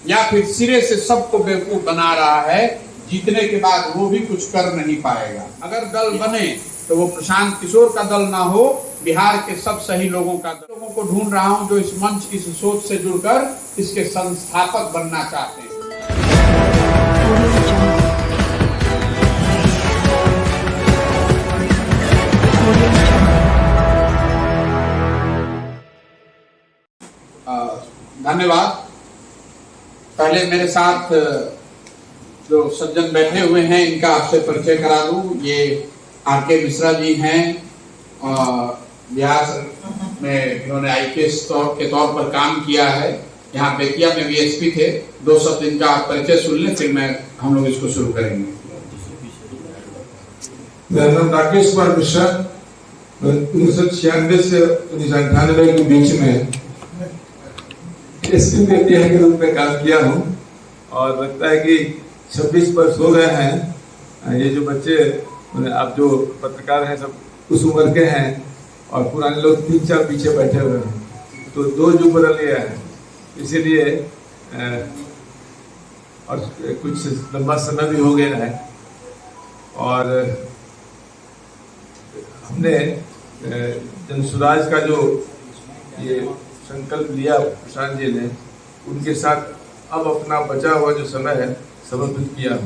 या फिर सिरे से सबको बेवकूफ बना रहा है, जीतने के बाद वो भी कुछ कर नहीं पाएगा। अगर दल बने तो वो प्रशांत किशोर का दल ना हो, बिहार के सब सही लोगों का दल। लोगों को ढूंढ रहा हूं जो इस मंच की सोच से जुड़कर इसके संस्थापक बनना चाहते हैं। धन्यवाद। पहले मेरे साथ जो सज्जन बैठे हुए हैं इनका आपसे परिचय करा दूं। ये आर.के. मिश्रा जी हैं और बिहार में इन्होंने आईपीएस के तौर पर काम किया है। यहाँ बेतिया में बीएसपी थे। 2 शब्द इनका प्रचय सुन लें, फिर हम लोग इसको शुरू करेंगे। मेरा नाम राकेश कुमार मिश्रा। 1996 से 1998 के बीच में एसपी बेतिया के रूप में काम किया हूँ और लगता है कि 26 वर्ष हो गए हैं। ये जो बच्चे आप जो पत्रकार हैं सब उस उम्र के हैं और पुराने लोग 3-4 पीछे बैठे हुए हैं, तो 2 जो बदल गया है, इसीलिए और कुछ लंबा समय भी हो गया है। और हमने जनसुराज का जो ये संकल्प लिया प्रशांत जी ने, उनके साथ अब अपना बचा हुआ जो समय है समर्पित किया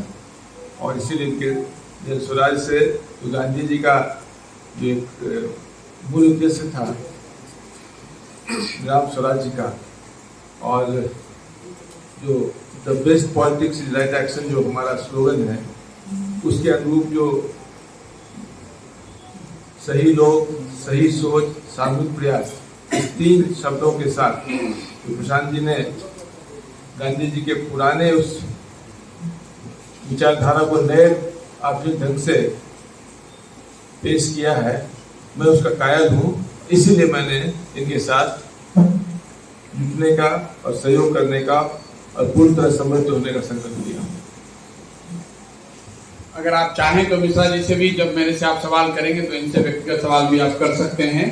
और इसीलिए इनके जनसुराज से जो गांधी जी का जो एक मूल उद्देश्य था ग्राम स्वराज्य का, और जो the best politics is right action जो हमारा स्लोगन है, उसके अनुरूप जो सही लोग, सही सोच, सामूहिक प्रयास, इस 3 शब्दों के साथ तो प्रशांत जी ने गांधी जी के पुराने उस विचारधारा को नए आधुनिक ढंग से पेश किया है। मैं उसका कायल हूँ, इसीलिए मैंने इनके साथ जुटने का और सहयोग करने का और पूरी तरह समृद्ध होने का संकल्प लिया। अगर आप चाहें तो मिश्रा जी से भी जब मेरे से आप सवाल करेंगे तो इनसे व्यक्तिगत सवाल भी आप कर सकते हैं।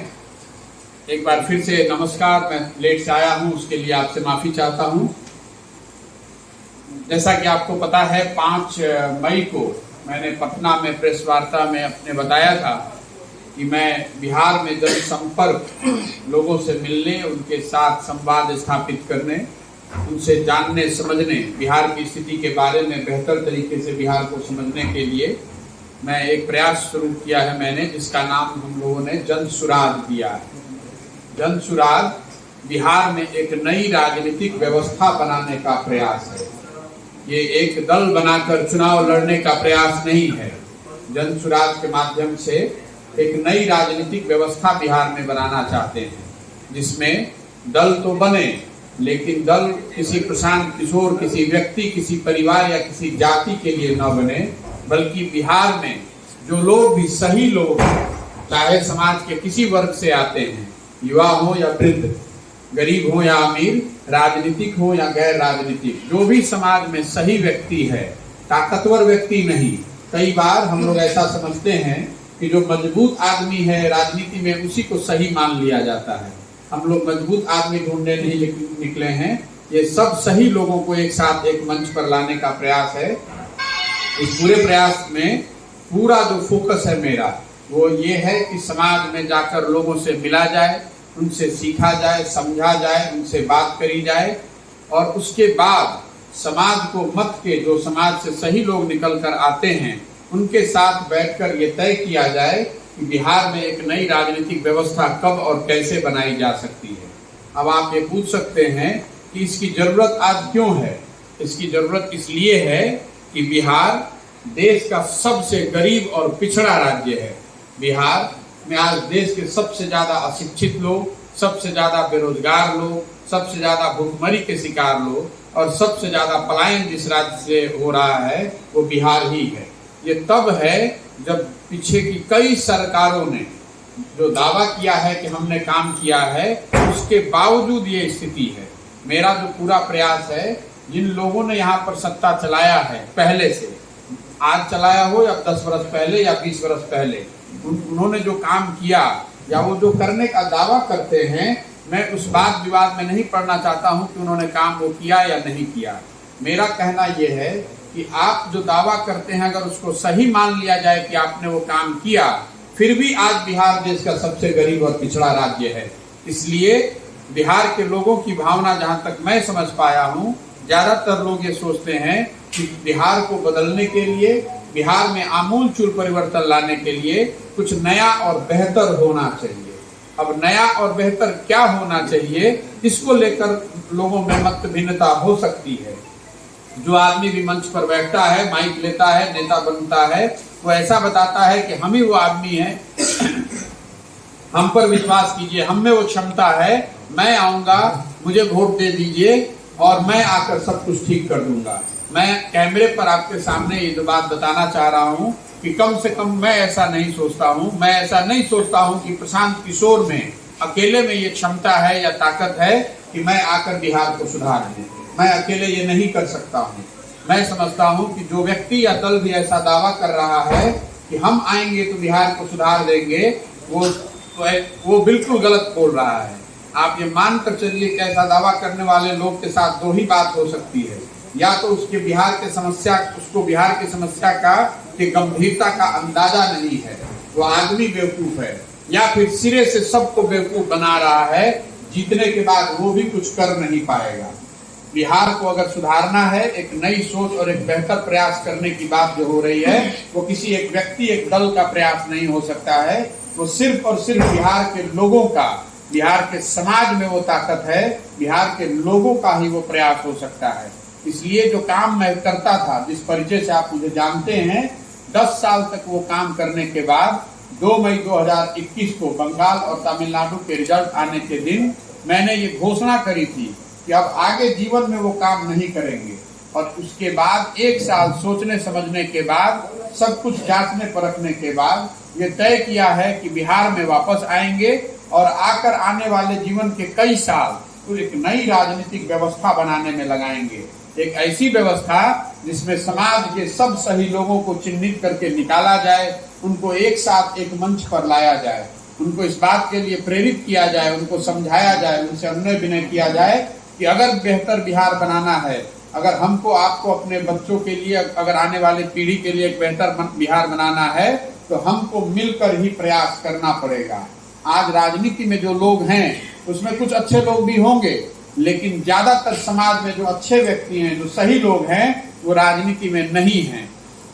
एक बार फिर से नमस्कार। मैं लेट से आया हूं, उसके लिए आपसे माफी चाहता हूं। जैसा कि आपको पता है, 5 मई को मैंने पटना में प्रेस वार्ता में अपने बताया था कि मैं बिहार में जनसंपर्क, लोगों से मिलने, उनके साथ संवाद स्थापित करने, उनसे जानने समझने, बिहार की स्थिति के बारे में बेहतर तरीके से बिहार को समझने के लिए मैं एक प्रयास शुरू किया है मैंने, जिसका नाम हम लोगों ने जनसुराज दिया है। जनसुराज बिहार में एक नई राजनीतिक व्यवस्था बनाने का प्रयास है। ये एक दल बनाकर चुनाव लड़ने का प्रयास नहीं है। जनसुराज के माध्यम से एक नई राजनीतिक व्यवस्था बिहार में बनाना चाहते हैं, जिसमें दल तो बने, लेकिन दल किसी प्रशांत किशोर, किसी व्यक्ति, किसी परिवार या किसी जाति के लिए न बने, बल्कि बिहार में जो लोग भी सही लोग, चाहे समाज के किसी वर्ग से आते हैं, युवा हो या वृद्ध, गरीब हो या अमीर, राजनीतिक हो या गैर राजनीतिक, जो भी समाज में सही व्यक्ति है, ताकतवर व्यक्ति नहीं। कई बार हम लोग ऐसा समझते हैं कि जो मजबूत आदमी है राजनीति में, उसी को सही मान लिया जाता है। हम लोग मजबूत आदमी ढूंढने नहीं निकले हैं। ये सब सही लोगों को एक साथ एक मंच पर लाने का प्रयास है। इस पूरे प्रयास में पूरा जो फोकस है मेरा, वो ये है कि समाज में जाकर लोगों से मिला जाए, उनसे सीखा जाए, समझा जाए, उनसे बात करी जाए, और उसके बाद समाज को मत के, जो समाज से सही लोग निकल कर आते हैं, उनके साथ बैठकर ये तय किया जाए कि बिहार में एक नई राजनीतिक व्यवस्था कब और कैसे बनाई जा सकती है। अब आप ये पूछ सकते हैं कि इसकी जरूरत आज क्यों है। इसकी जरूरत इसलिए है कि बिहार देश का सबसे गरीब और पिछड़ा राज्य है। बिहार में आज देश के सबसे ज्यादा अशिक्षित लोग, सबसे ज्यादा बेरोजगार लोग, सबसे ज्यादा भूखमरी के शिकार लोग और सबसे ज्यादा पलायन जिस राज्य से हो रहा है वो बिहार ही है। ये तब है जब पीछे की कई सरकारों ने जो दावा किया है कि हमने काम किया है, उसके बावजूद ये स्थिति है। मेरा जो पूरा प्रयास है, जिन लोगों ने यहाँ पर सत्ता चलाया है पहले से, आज चलाया हो या 10 वर्ष पहले या 20 वर्ष पहले, उन्होंने जो काम किया या वो जो करने का दावा करते हैं, मैं उस बात विवाद में नहीं पड़ना चाहता हूं कि उन्होंने काम वो किया या नहीं किया। मेरा कहना यह है कि आप जो दावा करते हैं अगर उसको सही मान लिया जाए कि आपने वो काम किया, फिर भी आज बिहार देश का सबसे गरीब और पिछड़ा राज्य है। इसलिए बिहार के लोगों की भावना, जहां तक मैं समझ पाया हूं, ज्यादातर लोग ये सोचते हैं कि बिहार को बदलने के लिए, बिहार में आमूलचूल परिवर्तन लाने के लिए कुछ नया और बेहतर होना चाहिए। अब नया और बेहतर क्या होना चाहिए, इसको लेकर लोगों में मत भिन्नता हो सकती है। जो आदमी भी मंच पर बैठता है, माइक लेता है, नेता बनता है, वो ऐसा बताता है कि हम ही वो आदमी हैं, हम पर विश्वास कीजिए, हम में वो क्षमता है, मैं आऊंगा, मुझे वोट दे दीजिए और मैं आकर सब कुछ ठीक कर दूंगा। मैं कैमरे पर आपके सामने ये बात बताना चाह रहा हूं कि कम से कम मैं ऐसा नहीं सोचता हूं। मैं ऐसा नहीं सोचता हूं कि प्रशांत किशोर में अकेले में ये क्षमता है या ताकत है कि मैं आकर बिहार को सुधार दूं। मैं अकेले ये नहीं कर सकता हूं। मैं समझता हूं कि जो व्यक्ति या दल भी ऐसा दावा कर रहा है कि हम आएंगे तो बिहार को सुधार देंगे, वो बिल्कुल गलत बोल रहा है। आप ये मान कर चलिए कि ऐसा दावा करने वाले लोग के साथ दो ही बात हो सकती है, या तो उसको बिहार की समस्या का कि गंभीरता का अंदाजा नहीं है, वो आदमी बेवकूफ है, या फिर सिरे से सबको बेवकूफ बना रहा है, जीतने के बाद वो भी कुछ कर नहीं पाएगा। बिहार को अगर सुधारना है, एक नई सोच और एक बेहतर प्रयास करने की बात जो हो रही है, वो किसी एक व्यक्ति, एक दल का प्रयास नहीं हो सकता है। वो सिर्फ और सिर्फ बिहार के लोगों का, बिहार के समाज में वो ताकत है, बिहार के लोगों का ही वो प्रयास हो सकता है। इसलिए जो काम मैं करता था, जिस परिचय से आप मुझे जानते हैं, 10 साल तक वो काम करने के बाद 2 मई 2021 को बंगाल और तमिलनाडु के रिजल्ट आने के दिन मैंने ये घोषणा करी थी कि अब आगे जीवन में वो काम नहीं करेंगे। और उसके बाद 1 साल सोचने समझने के बाद, सब कुछ जांचने परखने के बाद ये तय किया है कि बिहार में वापस आएंगे और आकर आने वाले जीवन के कई साल तो एक नई राजनीतिक व्यवस्था बनाने में लगाएंगे। एक ऐसी व्यवस्था जिसमें समाज के सब सही लोगों को चिन्हित करके निकाला जाए, उनको एक साथ एक मंच पर लाया जाए, उनको इस बात के लिए प्रेरित किया जाए, उनको समझाया जाए, उनसे अनुनय विनय किया जाए कि अगर बेहतर बिहार बनाना है, अगर हमको आपको अपने बच्चों के लिए, अगर आने वाले पीढ़ी के लिए एक बेहतर बिहार बनाना है, तो हमको मिलकर ही प्रयास करना पड़ेगा। आज राजनीति में जो लोग हैं उसमें कुछ अच्छे लोग भी होंगे, लेकिन ज्यादातर समाज में जो अच्छे व्यक्ति हैं, जो सही लोग हैं, वो राजनीति में नहीं हैं।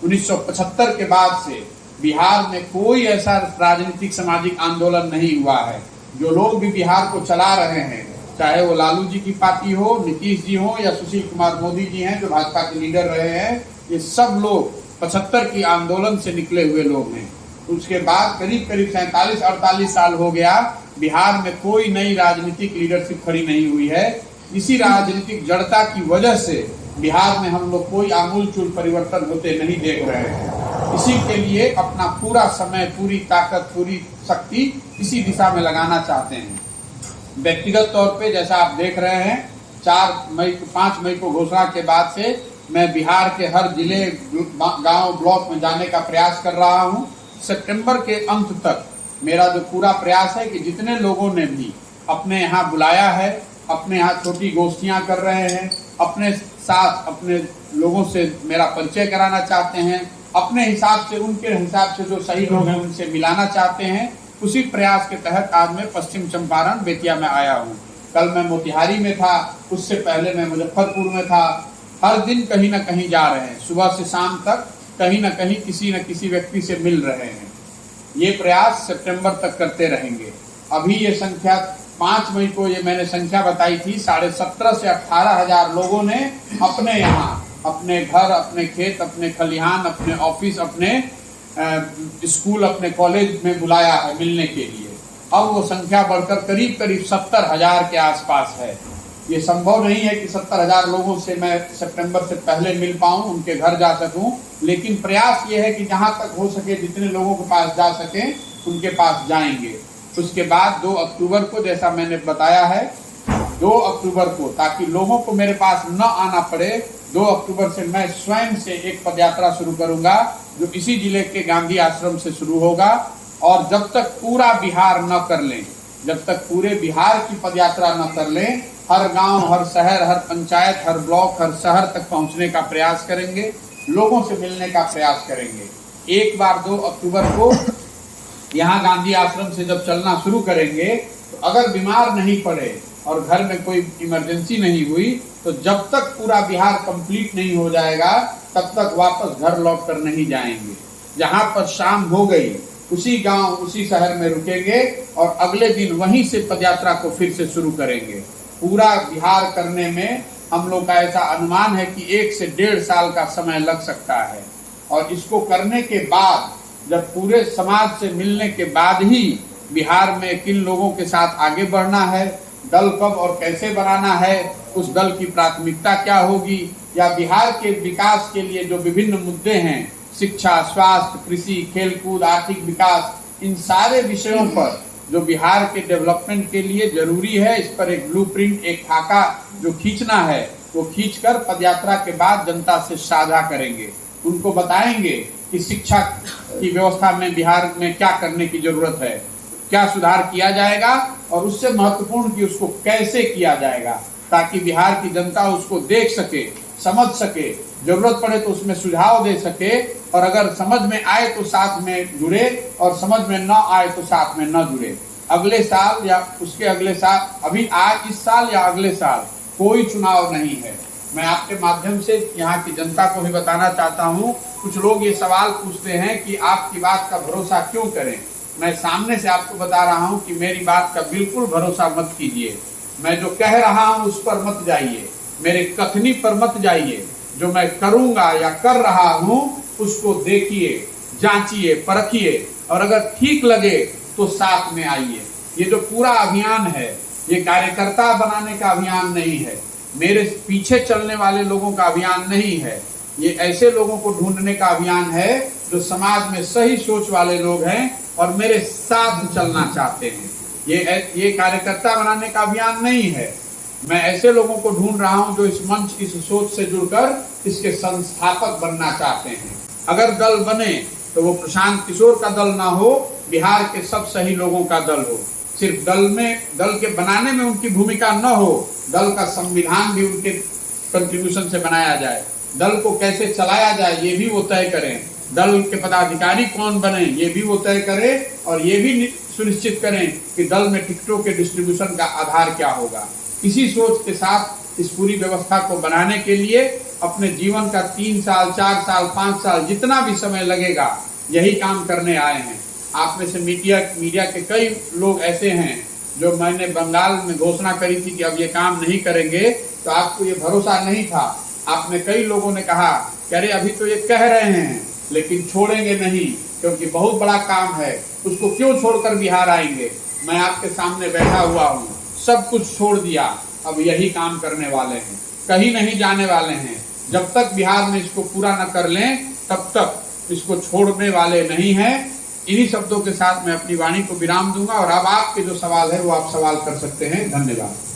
1975 के बाद से बिहार में कोई ऐसा राजनीतिक सामाजिक आंदोलन नहीं हुआ है। जो लोग भी बिहार को चला रहे हैं, चाहे वो लालू जी की पार्टी हो, नीतीश जी हो, या सुशील कुमार मोदी जी हैं जो भाजपा के लीडर रहे हैं, ये सब लोग 75 की आंदोलन से निकले हुए लोग हैं। उसके बाद करीब 47-48 साल हो गया, बिहार में कोई नई राजनीतिक लीडरशिप खड़ी नहीं हुई है। इसी राजनीतिक जड़ता की वजह से बिहार में हम लोग कोई आमूलचूल परिवर्तन होते नहीं देख रहे हैं। इसी के लिए अपना पूरा समय, पूरी ताकत, पूरी शक्ति इसी दिशा में लगाना चाहते हैं। व्यक्तिगत तौर पे जैसा आप देख रहे हैं, 5 मई को घोषणा के बाद से मैं बिहार के हर जिले, गांव, ब्लॉक में जाने का प्रयास कर रहा हूं। सितंबर के अंत तक मेरा जो पूरा प्रयास है कि जितने लोगों ने भी अपने यहाँ बुलाया है, अपने यहाँ छोटी गोष्ठियां कर रहे हैं, अपने साथ अपने लोगों से मेरा परिचय कराना चाहते हैं, अपने हिसाब से, उनके हिसाब से जो सही लोग हैं उनसे मिलाना चाहते हैं, उसी प्रयास के तहत आज मैं पश्चिम चंपारण बेतिया में आया हूँ। कल मैं मोतिहारी में था, उससे पहले मैं मुजफ्फरपुर में था। हर दिन कहीं ना कहीं जा रहे हैं, सुबह से शाम तक कहीं ना कहीं किसी न किसी व्यक्ति से मिल रहे हैं। ये प्रयास सितंबर तक करते रहेंगे। अभी ये संख्या 5 मई को ये मैंने संख्या बताई थी, 17.5 से 18,000 लोगों ने अपने यहाँ, अपने घर, अपने खेत, अपने खलिहान, अपने ऑफिस, अपने स्कूल, अपने कॉलेज में बुलाया है मिलने के लिए। अब वो संख्या बढ़कर करीब 70,000 के आसपास है। ये संभव नहीं है कि 70,000 लोगों से मैं सितंबर से पहले मिल पाऊं, उनके घर जा सकूं, लेकिन प्रयास ये है कि जहां तक हो सके, जितने लोगों के पास जा सके उनके पास जाएंगे। उसके बाद 2 अक्टूबर को, जैसा मैंने बताया है, 2 अक्टूबर को, ताकि लोगों को मेरे पास न आना पड़े, 2 अक्टूबर से मैं स्वयं से एक पदयात्रा शुरू करूंगा जो इसी जिले के गांधी आश्रम से शुरू होगा। और जब तक पूरा बिहार न कर लें, जब तक पूरे बिहार की पदयात्रा न कर लें, हर गांव, हर शहर, हर पंचायत, हर ब्लॉक, हर शहर तक पहुंचने का प्रयास करेंगे, लोगों से मिलने का प्रयास करेंगे। एक बार 2 अक्टूबर को यहाँ गांधी आश्रम से जब चलना शुरू करेंगे, तो अगर बीमार नहीं पड़े और घर में कोई इमरजेंसी नहीं हुई, तो जब तक पूरा बिहार कंप्लीट नहीं हो जाएगा तब तक वापस घर लौट कर नहीं जाएंगे। जहाँ पर शाम हो गई उसी गांव, उसी शहर में रुकेंगे और अगले दिन वहीं से पदयात्रा को फिर से शुरू करेंगे। पूरा बिहार करने में हम लोग का ऐसा अनुमान है कि 1 से 1.5 साल का समय लग सकता है। और इसको करने के बाद, जब पूरे समाज से मिलने के बाद ही बिहार में किन लोगों के साथ आगे बढ़ना है, दल कब और कैसे बनाना है, उस दल की प्राथमिकता क्या होगी, या बिहार के विकास के लिए जो विभिन्न मुद्दे हैं, शिक्षा, स्वास्थ्य, कृषि, खेलकूद, आर्थिक विकास, इन सारे विषयों पर जो बिहार के डेवलपमेंट के लिए जरूरी है, इस पर एक ब्लूप्रिंट, एक खाका जो खींचना है, वो खींचकर पदयात्रा के बाद जनता से साझा करेंगे। उनको बताएंगे कि शिक्षा की व्यवस्था में बिहार में क्या करने की जरूरत है, क्या सुधार किया जाएगा, और उससे महत्वपूर्ण कि उसको कैसे किया जाएगा, ताकि बिहार की जनता उसको देख सके, समझ सके, जरूरत पड़े तो उसमें सुझाव दे सके, और अगर समझ में आए तो साथ में जुड़े, और समझ में न आए तो साथ में न जुड़े। अगले साल या उसके अगले साल, अभी आज इस साल या अगले साल कोई चुनाव नहीं है। मैं आपके माध्यम से यहाँ की जनता को भी बताना चाहता हूँ, कुछ लोग ये सवाल पूछते हैं कि आपकी बात का भरोसा क्यों करें। मैं सामने से आपको बता रहा हूँ कि मेरी बात का बिल्कुल भरोसा मत कीजिए। मैं जो कह रहा हूँ उस पर मत जाइए, मेरे कथनी पर मत जाइए। जो मैं करूँगा या कर रहा हूँ उसको देखिए, जांचिए, परखिए, और अगर ठीक लगे तो साथ में आइए। ये जो पूरा अभियान है, ये कार्यकर्ता बनाने का अभियान नहीं है, मेरे पीछे चलने वाले लोगों का अभियान नहीं है। ये ऐसे लोगों को ढूंढने का अभियान है जो समाज में सही सोच वाले लोग हैं और मेरे साथ चलना चाहते हैं। ये कार्यकर्ता बनाने का अभियान नहीं है। मैं ऐसे लोगों को ढूंढ रहा हूं जो इस मंच, इस सोच से जुड़कर इसके संस्थापक बनना चाहते हैं। अगर दल बने तो वो प्रशांत किशोर का दल ना हो, बिहार के सब सही लोगों का दल हो। सिर्फ दल के बनाने में उनकी भूमिका न हो, दल का संविधान भी उनके कंट्रीब्यूशन से बनाया जाए। दल को कैसे चलाया जाए ये भी वो तय करें। दल के पदाधिकारी कौन बने ये भी वो तय करें, और ये भी सुनिश्चित करें कि दल में टिकटों के डिस्ट्रीब्यूशन का आधार क्या होगा। इसी सोच के साथ इस पूरी व्यवस्था को बनाने के लिए अपने जीवन का 3 साल, 4 साल, 5 साल, जितना भी समय लगेगा, यही काम करने आए हैं। आप में से मीडिया के कई लोग ऐसे हैं जो मैंने बंगाल में घोषणा करी थी कि अब ये काम नहीं करेंगे, तो आपको ये भरोसा नहीं था। आप में कई लोगों ने कहा कि अरे अभी तो ये कह रहे हैं लेकिन छोड़ेंगे नहीं, क्योंकि बहुत बड़ा काम है, उसको क्यों छोड़कर बिहार आएंगे। मैं आपके सामने बैठा हुआ हूँ, सब कुछ छोड़ दिया, अब यही काम करने वाले हैं, कहीं नहीं जाने वाले हैं। जब तक बिहार में इसको पूरा न कर लें तब तक इसको छोड़ने वाले नहीं हैं। इन्हीं शब्दों के साथ मैं अपनी वाणी को विराम दूंगा, और अब आपके जो सवाल है वो आप सवाल कर सकते हैं। धन्यवाद।